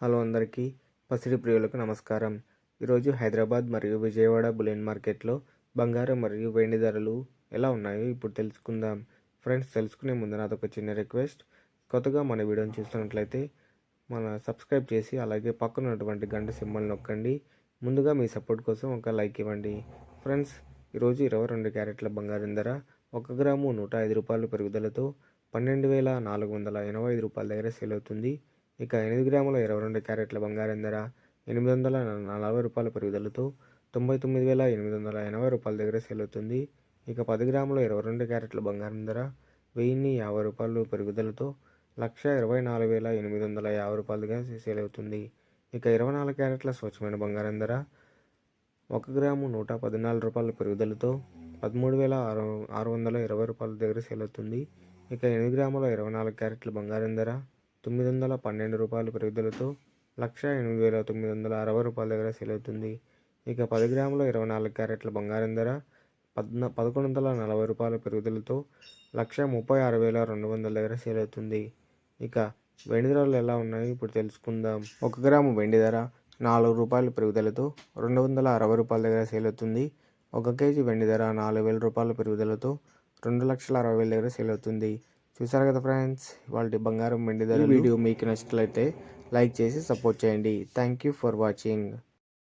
Hello అందరికీ, పసిడి ప్రియులకు నమస్కారం. ఈరోజు హైదరాబాద్ మరియు విజయవాడ బులియన్ మార్కెట్లో బంగారం మరియు వెండి ధరలు ఎలా ఉన్నాయో ఇప్పుడు తెలుసుకుందాం. ఫ్రెండ్స్, తెలుసుకునే ముందు నాదొక చిన్న రిక్వెస్ట్. కొత్తగా మన వీడియోని చూస్తున్నట్లయితే సబ్స్క్రైబ్ చేసి అలాగే పక్కన ఉన్నటువంటి గంట సింబల్ నొక్కండి. ముందుగా మీ సపోర్ట్ కోసం ఒక లైక్ ఇవ్వండి. ఫ్రెండ్స్, ఈరోజు 22 క్యారెట్ల బంగారం ధర 1 గ్రాము 105 రూపాయలు పెరుగుదలతో 12,485 రూపాయల దగ్గర సేల్ అవుతుంది. ఇక 8 గ్రాముల 22 క్యారెట్ల బంగారం ధర 840 రూపాయల పెరుగుదలతో 99,880 రూపాయల దగ్గర సేల్ అవుతుంది. ఇక 10 గ్రాముల 22 క్యారెట్ల బంగారం ధర 1,050 రూపాయలు పెరుగుదలతో 1,24,850 రూపాయల దగ్గర సేల్ అవుతుంది. ఇక 24 క్యారెట్ల స్వచ్ఛమైన బంగారం ధర 1 గ్రాము 114 రూపాయల పెరుగుదలతో 13,620 రూపాయల దగ్గర సేల్ అవుతుంది. ఇక 8 గ్రాముల 24 క్యారెట్ల బంగారం ధర 912 రూపాయల పెరుగుదలతో 1,08,960 రూపాయల దగ్గర సేల్ అవుతుంది. ఇక 10 గ్రాముల 24 క్యారెట్ల బంగారం ధర 1,140 రూపాయల పెరుగుదలతో 1,36,200 దగ్గర సేల్ అవుతుంది. ఇక వెండి ధరలు ఎలా ఉన్నాయో ఇప్పుడు తెలుసుకుందాం. 1 గ్రాము వెండి ధర 4 రూపాయల పెరుగుదలతో 260 రూపాయల దగ్గర సేల్ అవుతుంది. 1 కేజీ వెండి ధర 4,000 రూపాయల పెరుగుదలతో 2,60,000 దగ్గర సేల్ అవుతుంది. చూసారు కదా ఫ్రెండ్స్, వాళ్ళ బంగారం వెండి ధర. ఈ వీడియో మీకు నచ్చినట్లయితే లైక్ చేసి సపోర్ట్ చేయండి. Thank you for watching.